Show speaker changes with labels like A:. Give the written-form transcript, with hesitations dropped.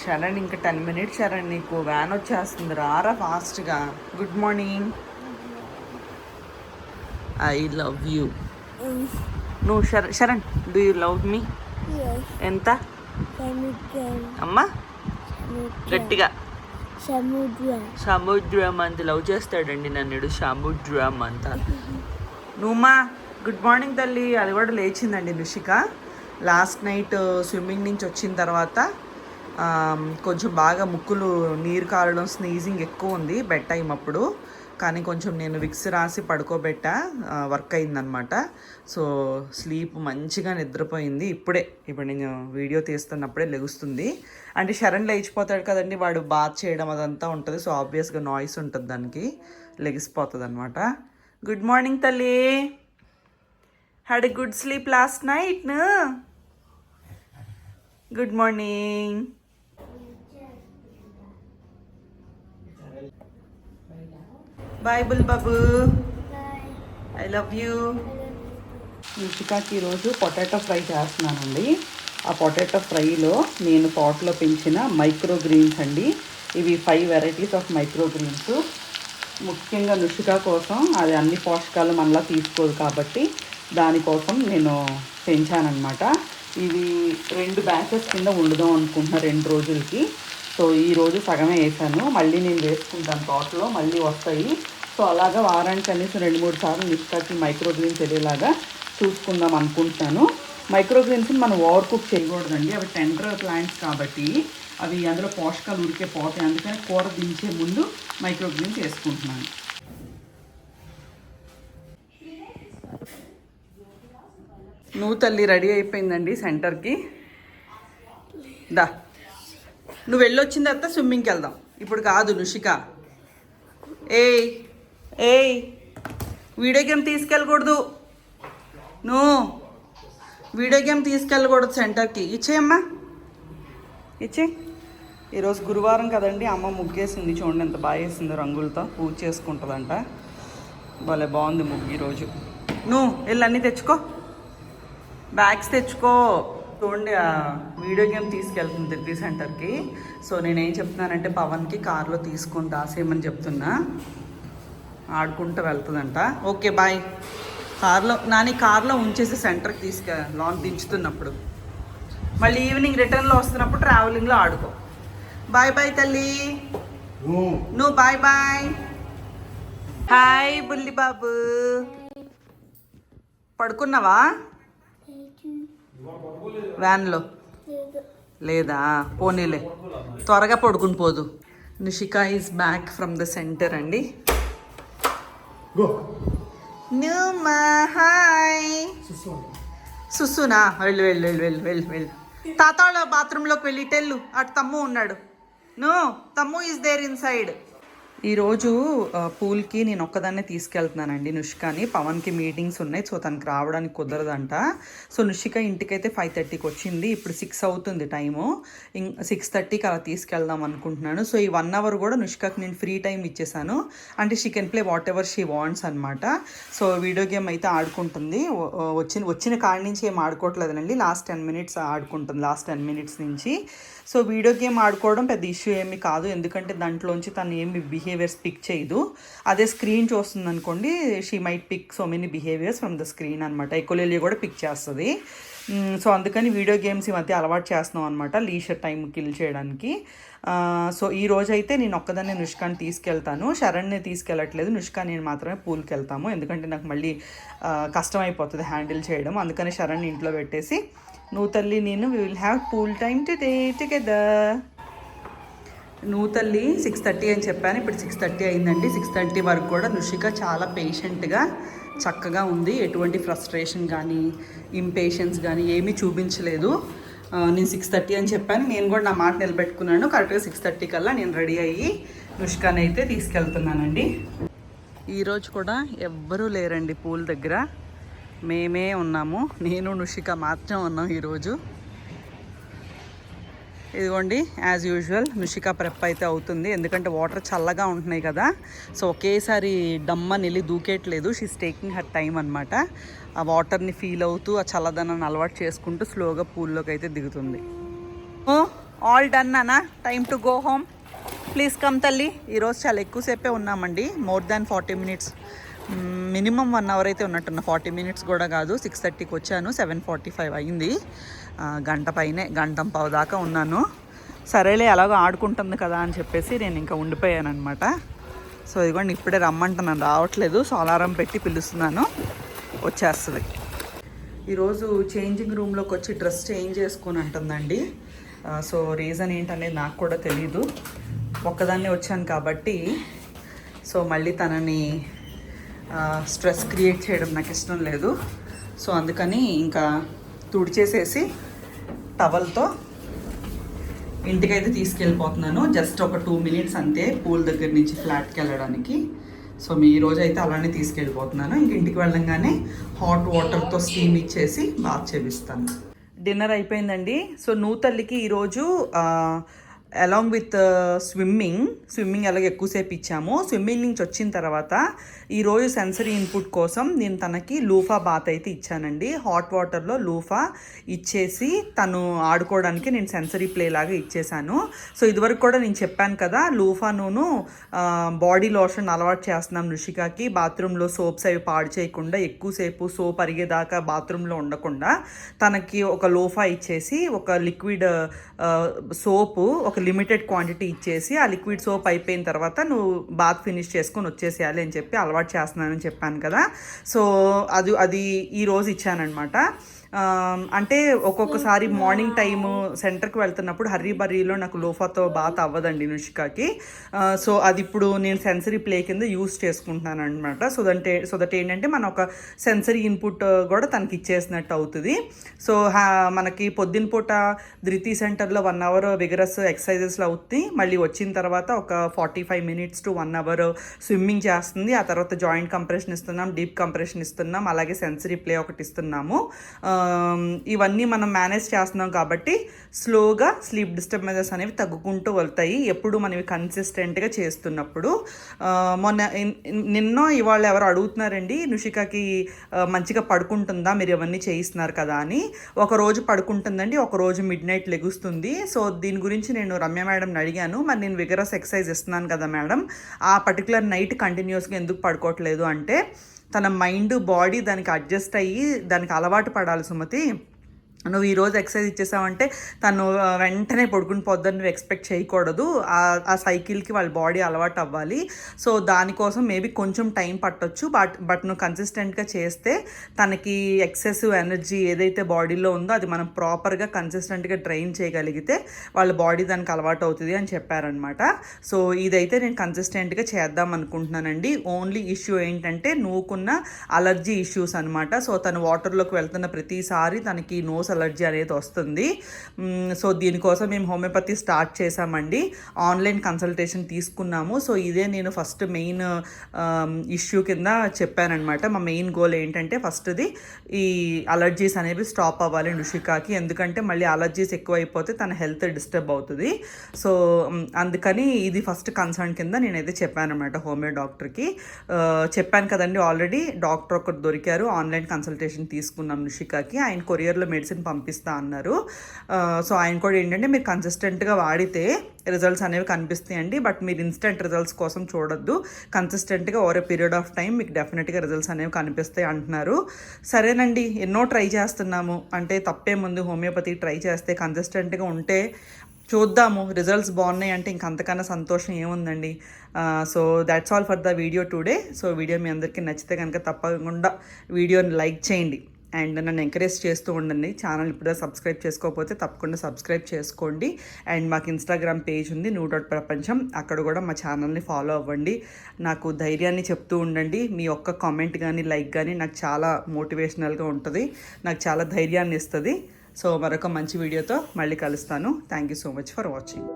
A: శరణ్ ఇంకా 10 మినిట్స్ శరణ్, నీకు వ్యాన్ వచ్చేస్తుంది, రారా ఫాస్ట్గా. Good morning. I love you. నువ్వు Sharan, do you love me? ఎంత అమ్మా? గట్టిగా. సముద్రం అంత లవ్ చేస్తాడండి నన్ను, సముద్రం అంతా. నువ్వుమా గుడ్ మార్నింగ్ తల్లి. అది కూడా లేచిందండి నుషిక. లాస్ట్ నైట్ స్విమ్మింగ్ నుంచి వచ్చిన తర్వాత కొంచెం బాగా ముక్కులు నీరు కారడం, స్నీజింగ్ ఎక్కువ ఉంది బెడ్ టైం అప్పుడు. కానీ కొంచెం నేను విక్స్ రాసి పడుకోబెట్టా, వర్క్ అయిందనమాట. సో స్లీప్ మంచిగా నిద్రపోయింది. ఇప్పుడు నేను వీడియో తీస్తున్నప్పుడే లెగుస్తుంది. అంటే శరణ్ లేచిపోతాడు కదండి, వాడు బాత్ చేయడం అదంతా ఉంటుంది. సో ఆబ్వియస్గా నాయిస్ ఉంటుంది, దానికి లెగిసిపోతుంది అనమాట. గుడ్ మార్నింగ్ తల్లి. Had a good sleep last night. Good morning. బాయ్ బుల్ బాబు. I love you. నిషికాకి ఈరోజు పొటాటో ఫ్రై చేస్తున్నానండి. ఆ పొటాటో ఫ్రైలో నేను పాట్లో పెంచిన మైక్రో గ్రీన్స్ అండి. ఇవి 5 వెరైటీస్ ఆఫ్ మైక్రో గ్రీన్స్. ముఖ్యంగా నుషిక కోసం, అది అన్ని పోషకాలు మనలా తీసుకోదు కాబట్టి దానికోసం నేను పెంచానమాట. ఇవి 2 బ్యాచెస్ కింద వండుదాం అనుకుంటున్నా 2 రోజులకి. సో ఈరోజు సగమే వేసాను, మళ్ళీ నేను వేసుకుంటాను తోటలో, మళ్ళీ వస్తాయి. సో అలాగా వారానికి కనీసం 2-3 సార్లు నిష్కాకి మైక్రో గ్రీన్స్ వెళ్ళేలాగా చూసుకుందాం అనుకుంటున్నాను. మైక్రో గ్రీన్స్ని మనం ఓవర్ కుక్ చేయకూడదండి, అవి టెండర్ ప్లాంట్స్ కాబట్టి అవి అందులో పోషకాలు ఉరికే పోతాయి. అందుకని కూర దించే ముందు మైక్రో గ్రీన్స్ వేసుకుంటున్నాను. నువ్వు తల్లి రెడీ అయిపోయిందండి సెంటర్కి. దా, నువ్వు వెళ్ళొచ్చిన తర్వాత స్విమ్మింగ్కి వెళ్దాం. ఇప్పుడు కాదు నుషిక. ఏయ్ ఏయ్, వీడియో గేమ్ తీసుకెళ్ళకూడదు, నువ్వు వీడియో గేమ్ తీసుకెళ్ళకూడదు సెంటర్కి. ఇచ్చేయమ్మా, ఇచ్చే. ఈరోజు గురువారం కదండి, అమ్మ ముగ్గేసింది. చూడండి ఎంత బాగా వేసిందో, రంగులతో పూజ చేసుకుంటుందంట. భలే బాగుంది ముగ్గు ఈరోజు. నువ్వు వెళ్ళి అన్నీ తెచ్చుకో, బ్యాగ్స్ తెచ్చుకో. చూడండి వీడియో గేమ్ తీసుకెళ్తుంది దివ్య సెంటర్కి. సో నేనేం చెప్తున్నానంటే పవన్కి కార్లో తీసుకొని దాసేయమని చెప్తున్నా, ఆడుకుంటూ వెళ్తుందంట. Okay bye. కార్లో ఉంచేసి సెంటర్కి లాన్ దించుతున్నప్పుడు, మళ్ళీ ఈవినింగ్ రిటర్న్లో వస్తున్నప్పుడు ట్రావెలింగ్లో ఆడుకో. బాయ్ బాయ్ తల్లి. నువ్వు బాయ్ బాయ్. హాయ్ బుల్లి బాబు. పడుకున్నావా వ్యాన్లో? లేదా, పోనీలే, త్వరగా పడుకుని పోదు. Nishika is back from the centre అండి. న్యూమా హాయ్. సుసునా? వెళ్ళు వెళ్ళు వెళ్ళు వెళ్ళు వెళ్ళు వెళ్ళు. తాతాళ్ళ బాత్రూంలోకి వెళ్ళి టెల్లు, అటు తమ్ము ఉన్నాడు. నో, తమ్ము ఈజ్ దేర్ ఇన్ సైడ్. ఈరోజు పూల్కి నేను ఒక్కదాన్నే తీసుకెళ్తున్నానండి నుషికాని. పవన్కి మీటింగ్స్ ఉన్నాయి, సో తనకి రావడానికి కుదరదంట. సో నుషిక ఇంటికైతే 5:30కి వచ్చింది. ఇప్పుడు 6 అవుతుంది టైము. 6:30కి అలా తీసుకెళ్దాం అనుకుంటున్నాను. సో ఈ 1 అవర్ కూడా నుషికాకి నేను ఫ్రీ టైం ఇచ్చేసాను. అంటే she can play what ever she wants అనమాట. సో వీడియో గేమ్ అయితే ఆడుకుంటుంది. వచ్చిన కాడి నుంచి ఏం ఆడుకోవట్లేదండి, లాస్ట్ 10 మినిట్స్ ఆడుకుంటుంది, లాస్ట్ 10 మినిట్స్ నుంచి. సో వీడియో గేమ్ ఆడుకోవడం పెద్ద ఇష్యూ ఏమీ కాదు, ఎందుకంటే దాంట్లోంచి తను ఏమి బిహేవియర్స్ పిక్ చేయదు. అదే స్క్రీన్ చూస్తుంది అనుకోండి, she might pick so many behaviours from the screen అనమాట. ఎకోలేలి కూడా పిక్ చేస్తుంది. సో అందుకని వీడియో గేమ్స్ ఈ మధ్య అలవాటు చేస్తున్నాం అనమాట, లీజర్ టైం కిల్ చేయడానికి. సో ఈ రోజు అయితే నేను ఒక్కదాన్ని నుష్కాని తీసుకెళ్తాను, శరణ్ని తీసుకెళ్ళట్లేదు. నుష్కా నేను మాత్రమే పూల్కి వెళ్తాము, ఎందుకంటే నాకు మళ్ళీ కష్టం అయిపోతుంది హ్యాండిల్ చేయడం. అందుకని శరణ్ ఇంట్లో పెట్టేసి నువ్వు తల్లి నేను we will have pool time together. నువ్వు తల్లి 6:30 అని చెప్పాను, ఇప్పుడు 6:30 అయిందండి. 6:30 వరకు కూడా నుషిక చాలా పేషెంట్గా చక్కగా ఉంది. ఎటువంటి ఫ్రస్ట్రేషన్ కానీ ఇంపేషెన్స్ కానీ ఏమీ చూపించలేదు. నేను 6:30 అని చెప్పాను, నేను కూడా నా మాట నిలబెట్టుకున్నాను. కరెక్ట్గా 6:30 కల్లా నేను రెడీ అయ్యి నుషికాని అయితే తీసుకెళ్తున్నానండి. ఈరోజు కూడా ఎవ్వరూ లేరండి పూల్ దగ్గర, మేమే ఉన్నాము. నేను నుషిక మాత్రం ఉన్నాం ఈరోజు. ఇదిగోండి యాజ్ యూజువల్ నుషిక ప్రెప్ అయితే అవుతుంది, ఎందుకంటే వాటర్ చల్లగా ఉంటున్నాయి కదా. సో ఒకేసారి డమ్మ నెల్లి దూకేయట్లేదు, షీస్ టేకింగ్ హర్ టైం అనమాట. ఆ వాటర్ని ఫీల్ అవుతూ ఆ చల్లదనాన్ని అలవాటు చేసుకుంటూ స్లోగా పూల్లోకి అయితే దిగుతుంది. ఆల్ డన్ అనా, time to go home. Please come తల్లి. ఈరోజు చాలా ఎక్కువసేపే ఉన్నామండి, more than 40 minutes, minimum 1 hour అయితే ఉన్నట్టున్నా. 40 మినిట్స్ కూడా కాదు. 6:30కి వచ్చాను, 7:45 అయింది. గంట పైనే, గంట పావు దాకా ఉన్నాను. సరేలే ఎలాగో ఆడుకుంటుంది కదా అని చెప్పేసి నేను ఇంకా ఉండిపోయాను అనమాట. సో ఇదిగోండి ఇప్పుడే రమ్మంటున్నాను, రావట్లేదు. సో అలారం పెట్టి పిలుస్తున్నాను, వచ్చేస్తుంది. ఈరోజు చేంజింగ్ రూమ్లోకి వచ్చి డ్రెస్ చేంజ్ చేసుకొని అంటుందండి. సో రీజన్ ఏంటనేది నాకు కూడా తెలీదు. ఒక్కదాన్నే వచ్చాను కాబట్టి సో మళ్ళీ తనని స్ట్రెస్ క్రియేట్ చేయడం నాకు ఇష్టం లేదు. సో అందుకని ఇంకా తుడిచేసేసి టవల్తో ఇంటికైతే తీసుకెళ్ళిపోతున్నాను. జస్ట్ ఒక 2 మినిట్స్ అంతే పూల్ దగ్గర నుంచి ఫ్లాట్కి వెళ్ళడానికి. సో ఈ రోజు అయితే అలానే తీసుకెళ్ళిపోతున్నాను. ఇంక ఇంటికి వెళ్ళంగానే హాట్ వాటర్తో స్టీమ్ ఇచ్చేసి బాత్ చేపిస్తాను. డిన్నర్ అయిపోయిందండి. సో నూతల్లికి ఈరోజు అలాంగ్ విత్ స్విమ్మింగ్ అలాగే ఎక్కువసేపు ఇచ్చాము. స్విమ్మింగ్ నుంచి వచ్చిన తర్వాత ఈరోజు సెన్సరీ ఇన్పుట్ కోసం నేను తనకి లూఫా బాత్ అయితే ఇచ్చానండి. హాట్ వాటర్లో లూఫా ఇచ్చేసి తను ఆడుకోవడానికి నేను సెన్సరీ ప్లే లాగా ఇచ్చేసాను. సో ఇదివరకు కూడా నేను చెప్పాను కదా, లూఫాను బాడీ లోషన్ అలవాటు చేస్తున్నాం రుషికాకి. బాత్రూంలో సోప్స్ అవి పాడు చేయకుండా, ఎక్కువసేపు సోప్ అరిగేదాకా బాత్రూంలో ఉండకుండా తనకి ఒక లూఫా ఇచ్చేసి, ఒక లిక్విడ్ సోపు ఒక లిమిటెడ్ క్వాంటిటీ ఇచ్చేసి, ఆ లిక్విడ్ సోప్ అయిపోయిన తర్వాత నువ్వు బాత్ ఫినిష్ చేసుకొని వచ్చేసేయాలి అని చెప్పి అలవాటు చేస్తున్నానని చెప్పాను కదా. సో అది ఈరోజు ఇచ్చానమాట. అంటే ఒక్కొక్కసారి మార్నింగ్ టైము సెంటర్కి వెళ్తున్నప్పుడు హర్రీ బర్రీలో నాకు లోఫాతో బాత్ అవ్వదండి నుషికాకి. సో అది ఇప్పుడు నేను సెన్సరీ ప్లే కింద యూస్ చేసుకుంటున్నాను అనమాట. సో దట్ ఏంటంటే మనం ఒక సెన్సరీ ఇన్పుట్ కూడా తనకి ఇచ్చేసినట్టు అవుతుంది. సో మనకి పొద్దున పూట ధృతి సెంటర్లో 1 అవర్ విగరస్ ఎక్సర్సైజెస్లో అవుతుంది. మళ్ళీ వచ్చిన తర్వాత ఒక 45 మినిట్స్ టు 1 అవర్ స్విమ్మింగ్ చేస్తుంది. ఆ తర్వాత జాయింట్ కంప్రెషన్ ఇస్తున్నాం, డీప్ కంప్రెషన్ ఇస్తున్నాం, అలాగే సెన్సరీ ప్లే ఒకటి ఇస్తున్నాము. ఇవన్నీ మనం మేనేజ్ చేస్తున్నాం కాబట్టి స్లోగా స్లీప్ డిస్టర్బెన్సెస్ అనేవి తగ్గుకుంటూ వెళ్తాయి, ఎప్పుడు మనవి కన్సిస్టెంట్గా చేస్తున్నప్పుడు. నిన్న ఇవాళ ఎవరు అడుగుతున్నారండి, నుషికాకి మంచిగా పడుకుంటుందా మీరు ఇవన్నీ చేయిస్తున్నారు కదా అని. ఒక రోజు పడుకుంటుందండి, ఒక రోజు మిడ్ నైట్ లెగుస్తుంది. సో దీని గురించి నేను రమ్య మేడంని అడిగాను, మరి నేను విగరస్ ఎక్సర్సైజ్ ఇస్తున్నాను కదా మేడం, ఆ పర్టికులర్ నైట్ కంటిన్యూస్గా ఎందుకు పడుకోవట్లేదు అంటే, తన మైండ్ బాడీ దానికి అడ్జస్ట్ అయ్యి దానికి అలవాటు పడాలి సుమతి. నువ్వు ఈరోజు ఎక్సర్సైజ్ ఇచ్చేసావంటే తను వెంటనే పడుకుని పోద్దని నువ్వు ఎక్స్పెక్ట్ చేయకూడదు. ఆ సైకిల్కి వాళ్ళ బాడీ అలవాటు అవ్వాలి. సో దానికోసం మేబీ కొంచెం టైం పట్టొచ్చు, బట్ నువ్వు కన్సిస్టెంట్గా చేస్తే తనకి ఎక్సెసివ్ ఎనర్జీ ఏదైతే బాడీలో ఉందో అది మనం ప్రాపర్గా కన్సిస్టెంట్గా డ్రైన్ చేయగలిగితే వాళ్ళ బాడీ దానికి అలవాటు అవుతుంది అని చెప్పారనమాట. సో ఇదైతే నేను కన్సిస్టెంట్గా చేద్దాం అనుకుంటున్నానండి. ఓన్లీ ఇష్యూ ఏంటంటే నువ్వుకున్న అలర్జీ ఇష్యూస్ అనమాట. సో తను వాటర్లోకి వెళ్తున్న ప్రతిసారి తనకి నోస్ అలర్జీ అనేది వస్తుంది. సో దీనికోసం మేము హోమియోపతి స్టార్ట్ చేసామండి, ఆన్లైన్ కన్సల్టేషన్ తీసుకున్నాము. సో ఇదే నేను ఫస్ట్ మెయిన్ ఇష్యూ కింద చెప్పానమాట. మా మెయిన్ గోల్ ఏంటంటే ఫస్ట్ది ఈ అలర్జీస్ అనేవి స్టాప్ అవ్వాలి రుషికాకి, ఎందుకంటే మళ్ళీ అలర్జీస్ ఎక్కువైపోతే తన హెల్త్ డిస్టర్బ్ అవుతుంది. సో అందుకని ఇది ఫస్ట్ కన్సర్న్ కింద నేనైతే చెప్పానమాట హోమియో డాక్టర్కి. చెప్పాను కదండి ఆల్రెడీ, డాక్టర్ ఒకరు దొరికారు, ఆన్లైన్ కన్సల్టేషన్ తీసుకున్నాం రుషికాకి. ఆయన కొరియర్లో మెడిసిన్ పంపిస్తా అన్నారు. సో ఆయన కూడా ఏంటంటే మీరు కన్సిస్టెంట్గా వాడితే రిజల్ట్స్ అనేవి కనిపిస్తాయండి, బట్ మీరు ఇన్స్టెంట్ రిజల్ట్స్ కోసం చూడొద్దు, కన్సిస్టెంట్గా over a period of time మీకు డెఫినెట్గా రిజల్ట్స్ అనేవి కనిపిస్తాయి అంటున్నారు. సరేనండి, ఎన్నో ట్రై చేస్తున్నాము, అంటే తప్పే ముందు హోమియోపతి ట్రై చేస్తే కన్సిస్టెంట్గా ఉంటే చూద్దాము, రిజల్ట్స్ బాగున్నాయి అంటే ఇంక అంతకన్నా సంతోషం ఏముందండి. So that's all for the video today. So video మీ అందరికీ నచ్చితే కనుక తప్పకుండా వీడియోని లైక్ చేయండి అండ్ నన్ను ఎంకరేజ్ చేస్తూ ఉండండి. ఛానల్ ఇప్పుడే సబ్స్క్రైబ్ చేసుకోకపోతే తప్పకుండా సబ్స్క్రైబ్ చేసుకోండి. అండ్ మాకు ఇన్స్టాగ్రామ్ పేజ్ ఉంది nu.ప్రపంచం, అక్కడ కూడా మా ఛానల్ని ఫాలో అవ్వండి. నాకు ధైర్యాన్ని చెప్తూ ఉండండి. మీ ఒక్క కామెంట్ కానీ లైక్ కానీ నాకు చాలా మోటివేషనల్గా ఉంటుంది, నాకు చాలా ధైర్యాన్ని ఇస్తుంది. సో మరొక మంచి వీడియోతో మళ్ళీ కలుస్తాను. Thank you so much for watching.